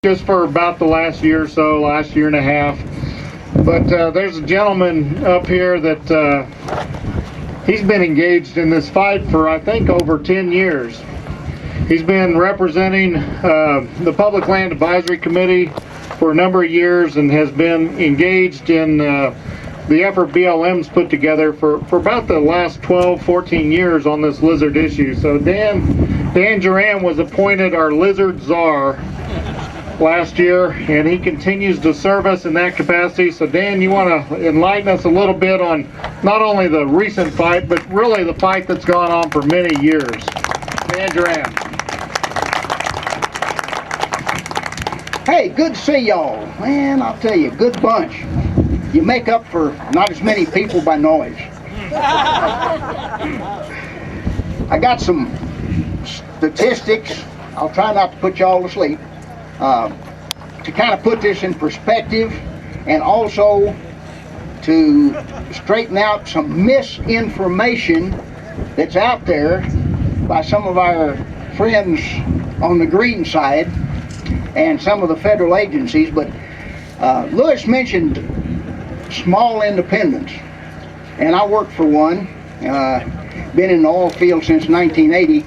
just for about the last year or so, last year and a half. But there's a gentleman up here that he's been engaged in this fight for I think over 10 years. He's been representing the Public Land Advisory Committee for a number of years and has been engaged in the effort BLM's put together for about the last 12, 14 years on this lizard issue. So Dan Duran was appointed our lizard czar last year, and he continues to serve us in that capacity. So Dan, you want to enlighten us a little bit on not only the recent fight, but really the fight that's gone on for many years. Dan Duran. Hey, good to see y'all. Man, I'll tell you, good bunch. You make up for not as many people by noise. I got some statistics. I'll try not to put y'all to sleep. To kind of put this in perspective, and also to straighten out some misinformation that's out there by some of our friends on the green side and some of the federal agencies. But Lewis mentioned small independents, and I work for one. Been in the oil field since 1980,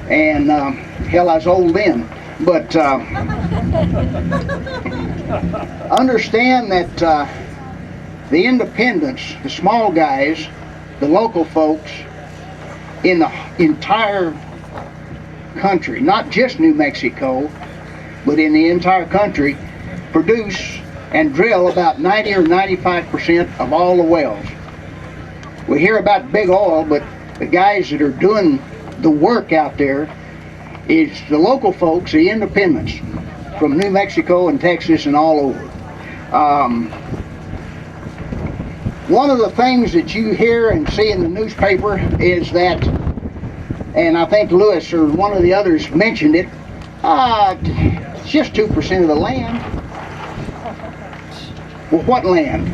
and hell, I was old then. But understand that the independents, the small guys, the local folks in the entire country, not just New Mexico, but in the entire country, produce and drill about 90 or 95% of all the wells. We hear about big oil, but the guys that are doing the work out there is the local folks, the independents from New Mexico and Texas and all over. One of the things that you hear and see in the newspaper is that, and I think Lewis or one of the others mentioned it, it's just 2% of the land. Well, what land?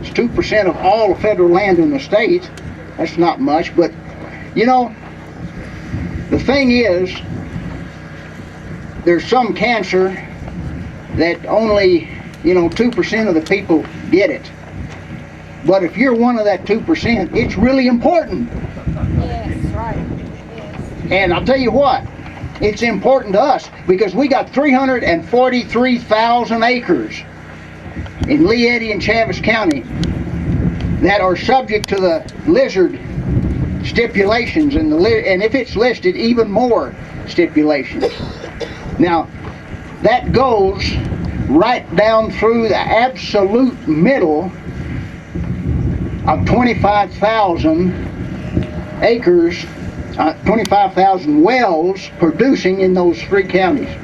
It's 2% of all the federal land in the state. That's not much, but you know, the thing is, there's some cancer that only, 2% of the people get it. But if you're one of that 2%, it's really important. Yes, right. Yes. And I'll tell you what, it's important to us because we got 343,000 acres in Lee Eddy and Chaves County that are subject to the lizard stipulations, and if it's listed, even more stipulations. Now, that goes right down through the absolute middle of 25,000 acres, 25,000 wells producing in those three counties.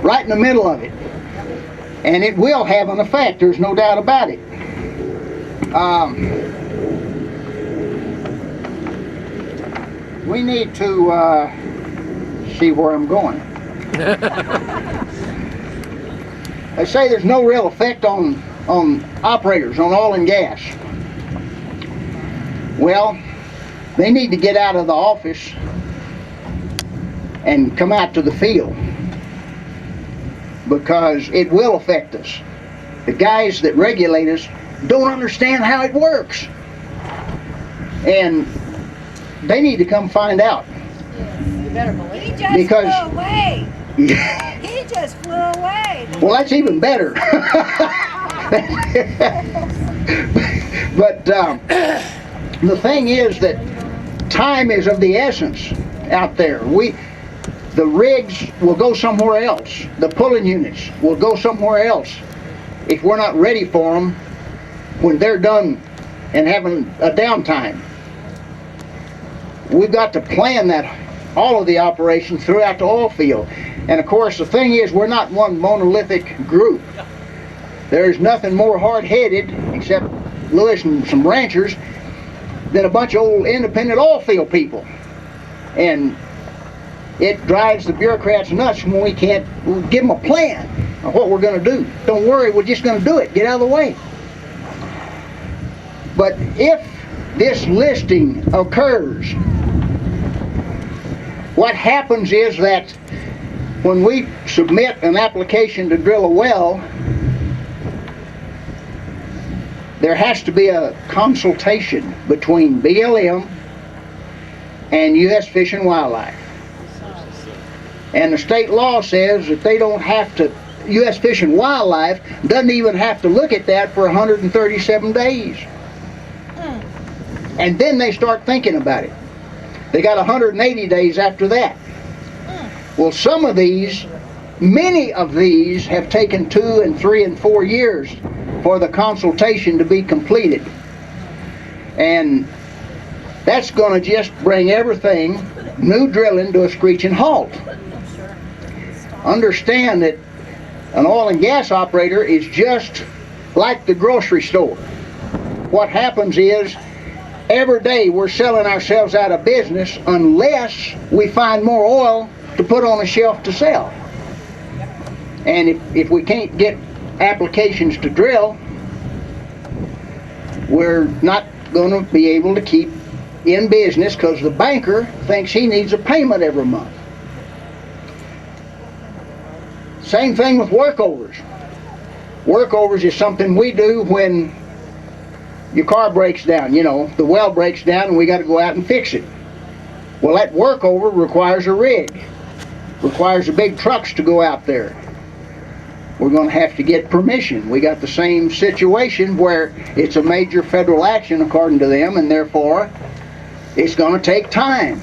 Right in the middle of it. And it will have an effect, there's no doubt about it. We need to see where I'm going. They say there's no real effect on operators, on oil and gas. Well, they need to get out of the office and come out to the field, because it will affect us. The guys that regulate us don't understand how it works, and they need to come find out. You better believe. He just Because flew away. Yeah. He just flew away. Well, that's even better. But the thing is that time is of the essence out there. The rigs will go somewhere else. The pulling units will go somewhere else if we're not ready for them when they're done and having a downtime. We've got to plan that, all of the operations throughout the oil field. And of course, the thing is, we're not one monolithic group. There's nothing more hard-headed, except Lewis and some ranchers, than a bunch of old independent oil field people. And it drives the bureaucrats nuts when we can't give them a plan of what we're going to do. Don't worry, we're just going to do it. Get out of the way. But if this listing occurs, what happens is that when we submit an application to drill a well, there has to be a consultation between BLM and U.S. Fish and Wildlife. And the state law says that they don't have to, U.S. Fish and Wildlife doesn't even have to look at that for 137 days. And then they start thinking about it. They got 180 days after that. Well, some of these, many of these have taken 2 and 3 and 4 years for the consultation to be completed. And that's going to just bring everything, new drilling, to a screeching halt. Understand that an oil and gas operator is just like the grocery store. What happens is, every day we're selling ourselves out of business unless we find more oil to put on a shelf to sell. And if we can't get applications to drill, we're not going to be able to keep in business because the banker thinks he needs a payment every month. Same thing with workovers. Workovers is something we do when your car breaks down, you know, the well breaks down and we got to go out and fix it. Well, that workover requires a rig, requires the big trucks to go out there. We're going to have to get permission. We got the same situation where it's a major federal action according to them, and therefore it's going to take time.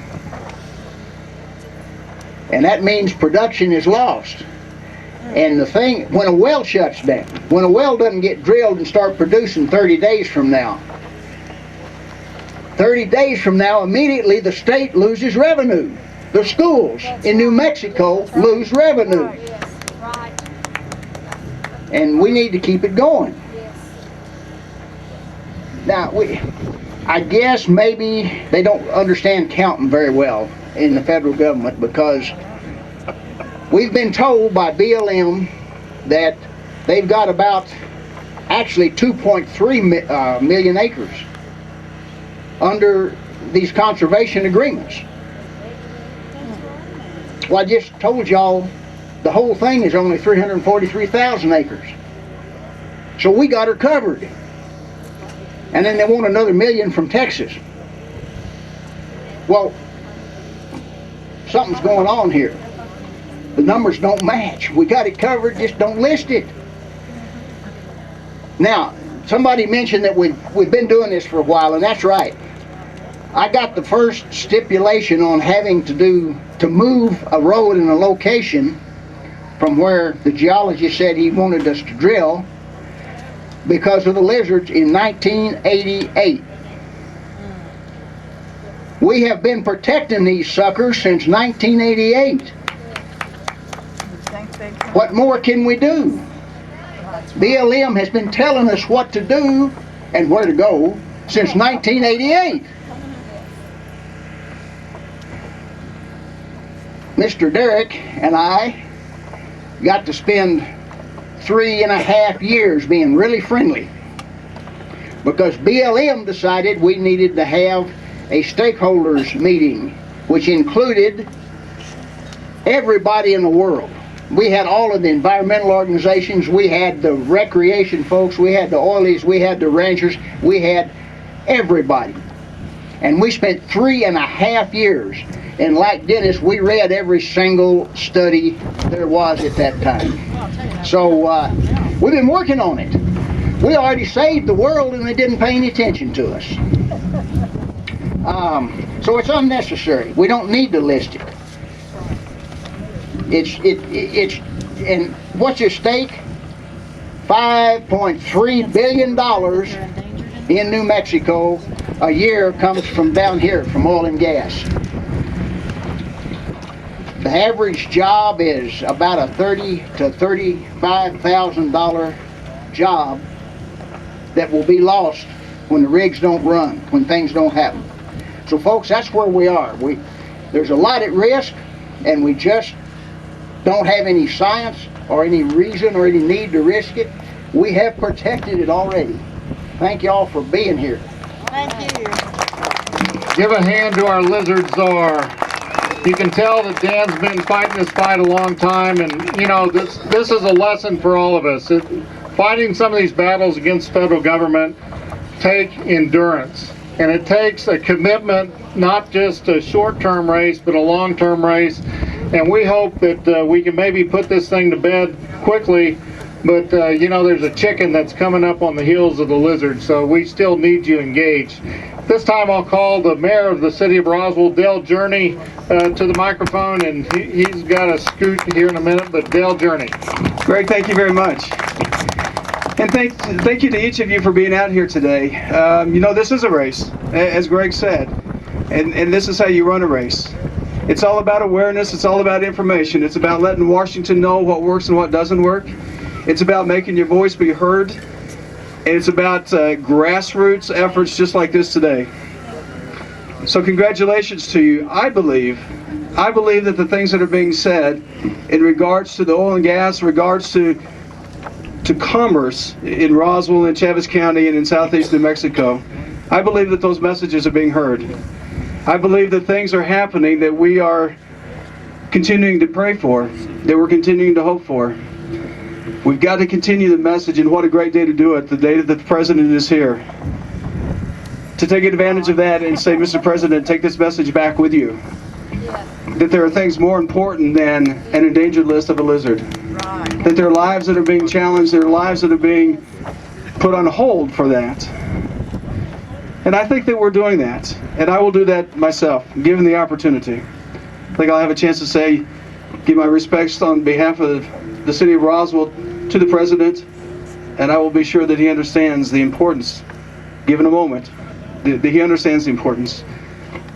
And that means production is lost. And the thing, when a well shuts down, when a well doesn't get drilled and start producing 30 days from now, 30 days from now, immediately the state loses revenue. The schools in New Mexico lose revenue. And we need to keep it going. Now, I guess maybe they don't understand counting very well in the federal government, because we've been told by BLM that they've got about actually 2.3 million acres under these conservation agreements. Well, I just told y'all the whole thing is only 343,000 acres. So we got her covered. And then they want another million from Texas. Well, something's going on here. The numbers don't match. We got it covered, just don't list it. Now, somebody mentioned that we've been doing this for a while, and that's right. I got the first stipulation on having to move a road in a location from where the geologist said he wanted us to drill because of the lizards in 1988. We have been protecting these suckers since 1988. What more can we do? BLM has been telling us what to do and where to go since 1988. Mr. Derrick and I got to spend 3.5 years being really friendly because BLM decided we needed to have a stakeholders meeting, which included everybody in the world. We had all of the environmental organizations, we had the recreation folks, we had the oilies, we had the ranchers, we had everybody. And we spent 3.5 years. And like Dennis, we read every single study there was at that time. So we've been working on it. We already saved the world and they didn't pay any attention to us. So it's unnecessary. We don't need to list it. And what's your stake? $5.3 billion in New Mexico a year comes from down here, from oil and gas. The average job is about a $30,000 to $35,000 job that will be lost when the rigs don't run, when things don't happen. So folks, that's where we are. There's a lot at risk, and we just don't have any science or any reason or any need to risk it. We have protected it already. Thank y'all for being here. Thank you. Give a hand to our lizard czar. You can tell that Dan's been fighting this fight a long time, and you know, this is a lesson for all of us. Fighting some of these battles against federal government take endurance, and it takes a commitment, not just a short-term race, but a long-term race. And we hope that we can maybe put this thing to bed quickly, but you know, there's a chicken that's coming up on the heels of the lizard, so we still need you engaged. This time I'll call the mayor of the city of Roswell, Dale Journey, to the microphone, and he's got a scoot here in a minute, but Dale Journey. Greg, thank you very much. And thank you to each of you for being out here today. You know, this is a race, as Greg said, and this is how you run a race. It's all about awareness, it's all about information, it's about letting Washington know what works and what doesn't work. It's about making your voice be heard, and it's about grassroots efforts just like this today. So congratulations to you. I believe that the things that are being said in regards to the oil and gas, in regards to commerce in Roswell and Chaves County and in southeast New Mexico, I believe that those messages are being heard. I believe that things are happening that we are continuing to pray for, that we're continuing to hope for. We've got to continue the message, and what a great day to do it, the day that the President is here. To take advantage of that and say, Mr. President, take this message back with you. That there are things more important than an endangered list of a lizard. That there are lives that are being challenged, there are lives that are being put on hold for that. And I think that we're doing that. And I will do that myself, given the opportunity. I think I'll have a chance to say, give my respects on behalf of the city of Roswell to the President, and I will be sure that he understands the importance, given a moment, that he understands the importance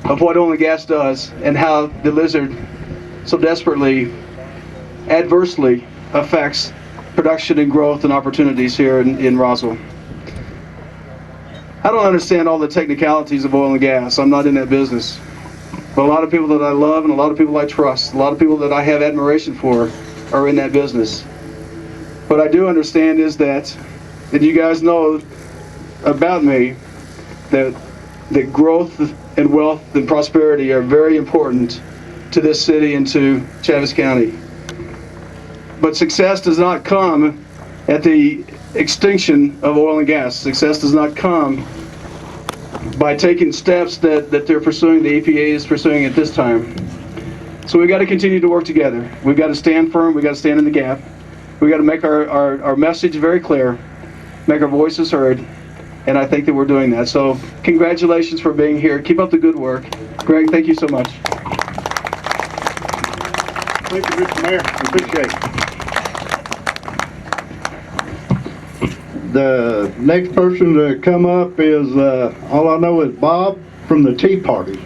of what oil and gas does and how the lizard so desperately, adversely affects production and growth and opportunities here in Roswell. I don't understand all the technicalities of oil and gas. I'm not in that business. But a lot of people that I love and a lot of people I trust, a lot of people that I have admiration for are in that business. What I do understand is that, and you guys know about me, that growth and wealth and prosperity are very important to this city and to Chaves County. But success does not come at the extinction of oil and gas. Success does not come by taking steps that they're pursuing, the EPA is pursuing at this time. So we've got to continue to work together. We've got to stand firm, we've got to stand in the gap. We've got to make our message very clear, make our voices heard, and I think that we're doing that. So congratulations for being here. Keep up the good work. Greg, thank you so much. Thank you, Mr. Mayor. Appreciate it. The next person to come up is, all I know is Bob from the Tea Party.